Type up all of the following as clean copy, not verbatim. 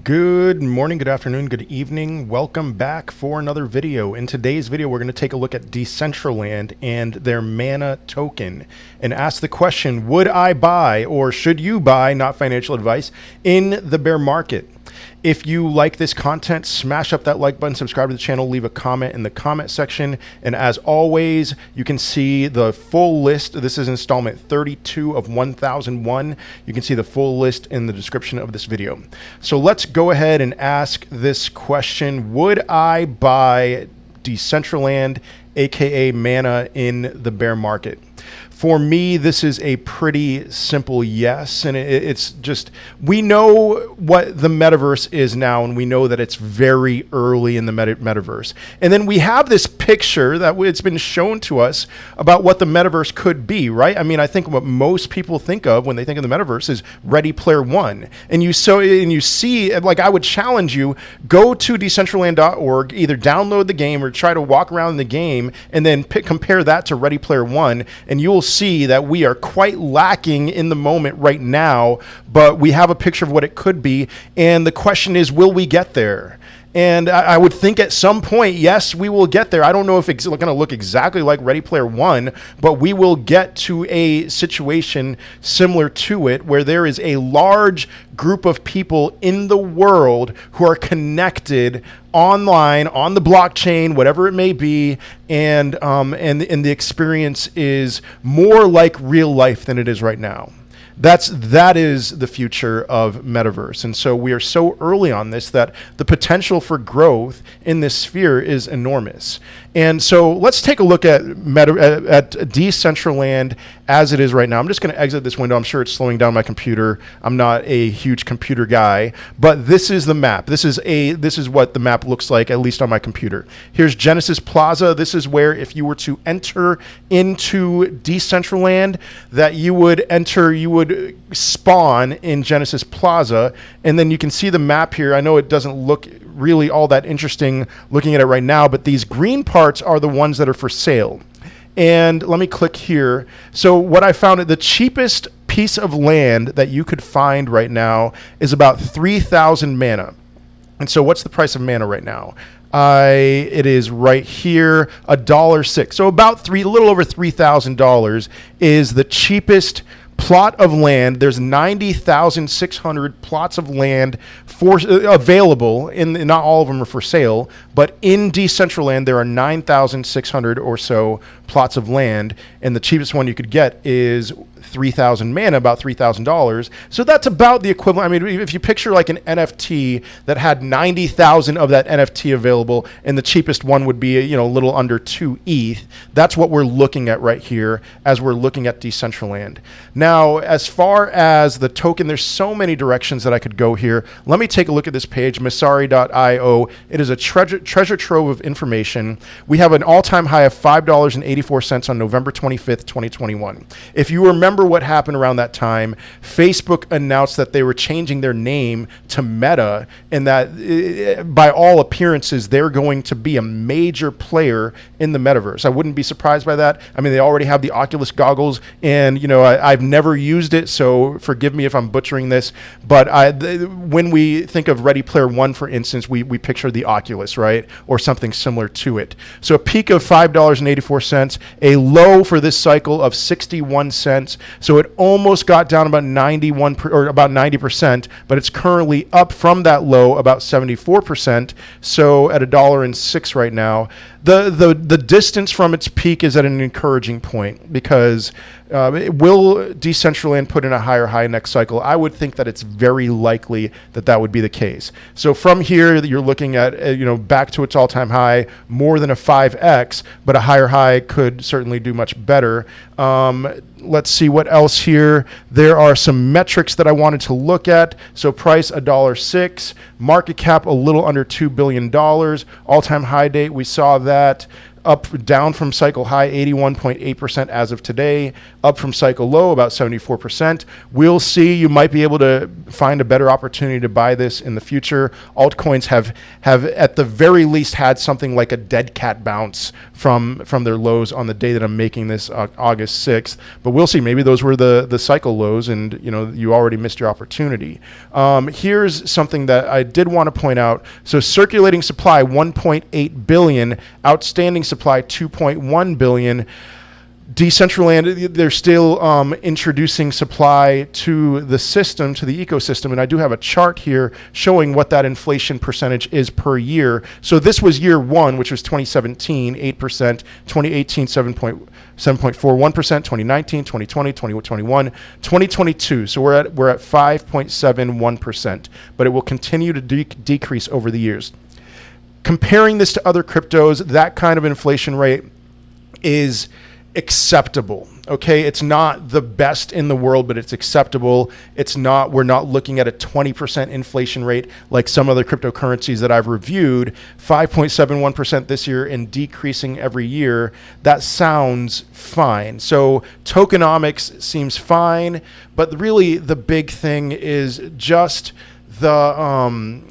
Good morning, good afternoon, good evening. Welcome back for another video. In today's video, we're going to take a look at Decentraland and their mana token and ask the question, would I buy or should you buy, not financial advice, in the bear market? If you like this content, smash up that like button, subscribe to the channel, leave a comment in the comment section. And as always, you can see the full list. This is installment 32 of 1001. You can see the full list in the description of this video. So let's go ahead and ask this question. Would I buy Decentraland, aka mana, in the bear market? For me, this is a pretty simple yes, and it's just, we know what the metaverse is now, and we know that it's very early in the metaverse. And then we have this picture that it's been shown to us about what the metaverse could be, right? I mean, I think what most people think of when they think of the metaverse is Ready Player One. And you see, like, I would challenge you, go to Decentraland.org, either download the game or try to walk around the game, and then compare that to Ready Player One, and you'll see that we are quite lacking in the moment right now, but we have a picture of what it could be. And the question is, will we get there? And I would think at some point, yes, we will get there. I don't know if it's going to look exactly like Ready Player One, but we will get to a situation similar to it where there is a large group of people in the world who are connected online, on the blockchain, whatever it may be, and the experience is more like real life than it is right now. That is the future of metaverse. And so we are so early on this that the potential for growth in this sphere is enormous. And so let's take a look at Decentraland as it is right now. I'm just going to exit this window. I'm sure it's slowing down my computer. I'm not a huge computer guy, but this is the map. This is what the map looks like, at least on my computer. Here's Genesis Plaza. This is where, if you were to enter into Decentraland, that you would spawn in Genesis Plaza, and then you can see the map here. I know it doesn't look really all that interesting looking at it right now, but these green parts are the ones that are for sale. And let me click here. So what I found, the cheapest piece of land that you could find right now is about 3,000 mana. And so what's the price of mana right now? It is right here, $1.06. So about a little over $3,000 is the cheapest plot of land. There's 90,600 plots of land available, and not all of them are for sale, but in Decentraland there are 9,600 or so plots of land, and the cheapest one you could get is 3,000 mana, about $3,000. So that's about the equivalent. I mean, if you picture like an NFT that had 90,000 of that NFT available, and the cheapest one would be, a little under 2 ETH, that's what we're looking at right here as we're looking at Decentraland. Now, as far as the token, there's so many directions that I could go here. Let me take a look at this page, Masari.io. It is a treasure trove of information. We have an all-time high of $5.84 on November 25th, 2021. If you remember what happened around that time, Facebook announced that they were changing their name to Meta, and that by all appearances, they're going to be a major player in the metaverse. I wouldn't be surprised by that. I mean, they already have the Oculus goggles, and I've never used it, so forgive me if I'm butchering this, but when we think of Ready Player One, for instance, we picture the Oculus, right? Or something similar to it. So a peak of $5.84, a low for this cycle of 61 cents. So it almost got down about 90%, but it's currently up from that low about 74%. So at $1.06 right now. The distance from its peak is at an encouraging point, because will Decentraland put in a higher high next cycle? I would think that it's very likely that would be the case. So from here, you're looking at back to its all-time high, more than a 5x, but a higher high could certainly do much better. Let's see what else here. There are some metrics that I wanted to look at. So price $1.06, market cap a little under $2 billion, all-time high date, we saw that. down from cycle high 81.8% as of today, up from cycle low about 74%. We'll see. You might be able to find a better opportunity to buy this in the future. Altcoins have at the very least had something like a dead cat bounce from their lows on the day that I'm making this, August 6th. But we'll see. Maybe those were the cycle lows, and you already missed your opportunity. Here's something that I did want to point out. So circulating supply 1.8 billion, outstanding supply 2.1 billion. Decentraland, they're still introducing supply to the system, to the ecosystem, and I do have a chart here showing what that inflation percentage is per year. So this was year one, which was 2017, 8%, 2018, 7.41%, 2019, 2020, 2021, 2022. So we're at 5.71%, but it will continue to decrease over the years. Comparing this to other cryptos, that kind of inflation rate is acceptable. Okay, it's not the best in the world, but it's acceptable. We're not looking at a 20% inflation rate like some other cryptocurrencies that I've reviewed. 5.71% this year and decreasing every year. That sounds fine. So tokenomics seems fine, but really the big thing is just the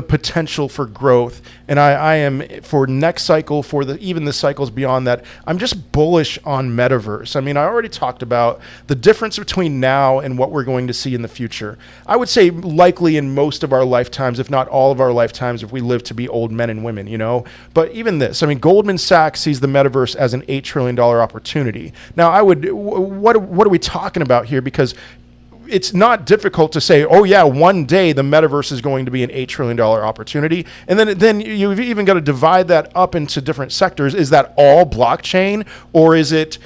potential for growth. And I am, for next cycle, even the cycles beyond that, I'm just bullish on metaverse. I mean, I already talked about the difference between now and what we're going to see in the future. I would say likely in most of our lifetimes, if not all of our lifetimes, if we live to be old men and women, But even this, I mean, Goldman Sachs sees the metaverse as an $8 trillion opportunity. Now, what are we talking about here? Because it's not difficult to say, oh yeah, one day the metaverse is going to be an $8 trillion opportunity. And then you've even got to divide that up into different sectors. Is that all blockchain, or is it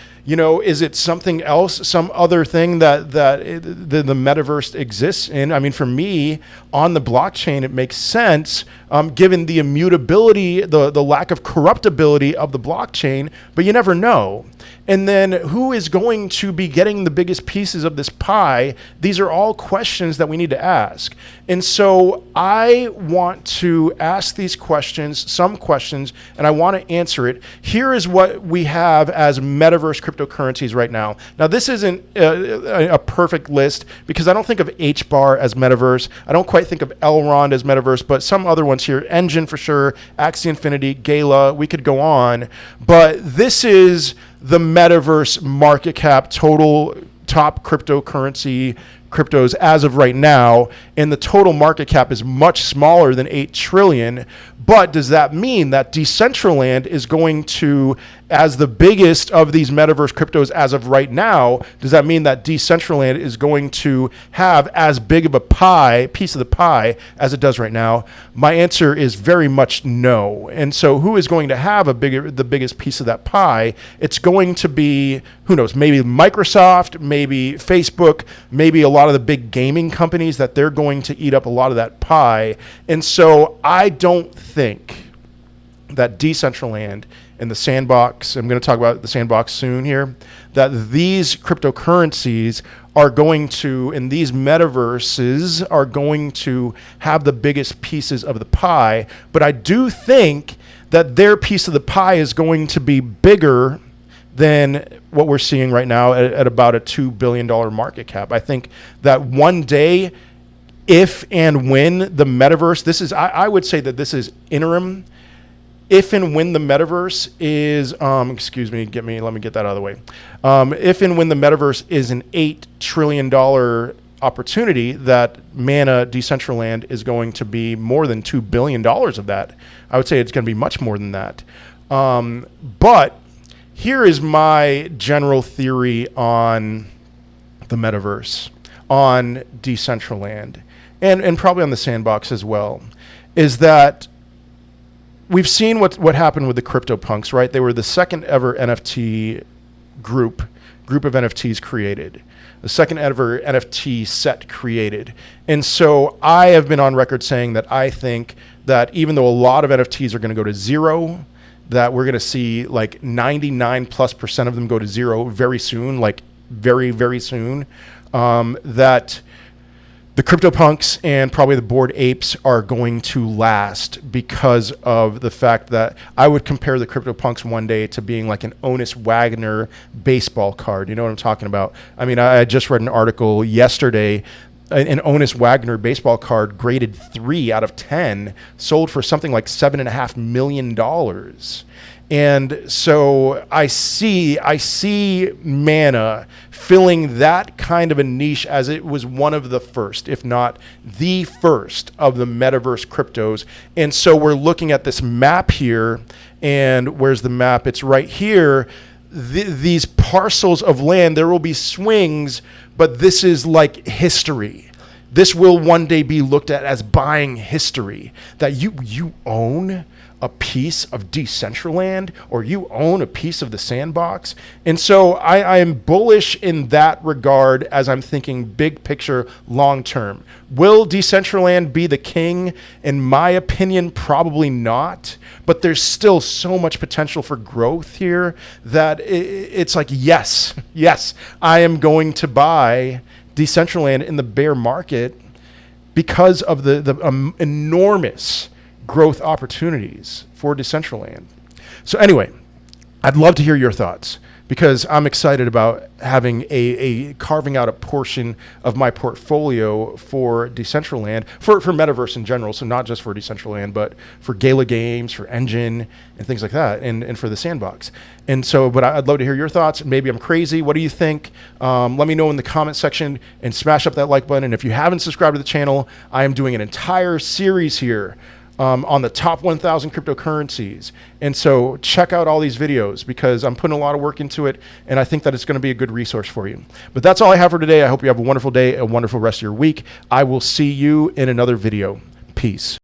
something else, some other thing that the metaverse exists in? I mean, for me, on the blockchain, it makes sense, given the immutability, the lack of corruptibility of the blockchain, but you never know. And then who is going to be getting the biggest pieces of this pie? These are all questions that we need to ask. And so I want to ask these questions, some questions, and I want to answer it. Here is what we have as metaverse cryptocurrencies right now. Now, this isn't a perfect list because I don't think of HBAR as metaverse. I don't quite think of Elrond as metaverse, but some other ones here, Engine for sure, Axie Infinity, Gala, we could go on. But this is the metaverse market cap, total top cryptocurrency cryptos as of right now, and the total market cap is much smaller than 8 trillion. But does that mean that Decentraland is going to, as the biggest of these metaverse cryptos as of right now, does that mean that Decentraland is going to have as big of a piece of the pie as it does right now? My answer is very much no. And so who is going to have the biggest piece of that pie? It's going to be, who knows, maybe Microsoft, maybe Facebook, maybe a lot of the big gaming companies, that they're going to eat up a lot of that pie. And so I don't think that Decentraland and the sandbox, I'm going to talk about the sandbox soon here, that these cryptocurrencies are going to, and these metaverses are going to have the biggest pieces of the pie. But I do think that their piece of the pie is going to be bigger than what we're seeing right now at about a $2 billion market cap. I think that one day, if and when the metaverse, I would say that this is interim. If and when the metaverse is, let me get that out of the way. If and when the metaverse is an $8 trillion opportunity, that Mana Decentraland is going to be more than $2 billion of that. I would say it's going to be much more than that. But here is my general theory on the metaverse, on Decentraland, and probably on the sandbox as well, is that we've seen what happened with the CryptoPunks, right? They were the second ever NFT group of NFTs created, the second ever NFT set created. And so I have been on record saying that I think that even though a lot of NFTs are going to go to zero, that we're going to see like 99+% of them go to zero very soon, like very, very soon, that the CryptoPunks and probably the Bored Apes are going to last because of the fact that I would compare the CryptoPunks one day to being like an Honus Wagner baseball card. You know what I'm talking about? I mean, I just read an article yesterday. An Honus Wagner baseball card graded 3 out of 10 sold for something like $7.5 million. And so I see Mana filling that kind of a niche as it was one of the first, if not the first, of the metaverse cryptos. And so we're looking at this map here, and where's the map? It's right here. These parcels of land, there will be swings, but this is like history. This will one day be looked at as buying history, that you own a piece of Decentraland, or you own a piece of the sandbox. And so I am bullish in that regard as I'm thinking big picture long term. Will Decentraland be the king? In my opinion, probably not. But there's still so much potential for growth here that it's like, yes, I am going to buy Decentraland in the bear market because of the enormous growth opportunities for Decentraland. So anyway, I'd love to hear your thoughts, because I'm excited about having a carving out a portion of my portfolio for Decentraland, for metaverse in general. So not just for Decentraland, but for Gala Games, for Engine, and things like that, and for the sandbox. And so, but I'd love to hear your thoughts. Maybe I'm crazy. What do you think? Let me know in the comment section, and smash up that like button. And if you haven't subscribed to the channel, I am doing an entire series here on the top 1,000 cryptocurrencies. And so check out all these videos, because I'm putting a lot of work into it, and I think that it's going to be a good resource for you. But that's all I have for today. I hope you have a wonderful day, a wonderful rest of your week. I will see you in another video. Peace.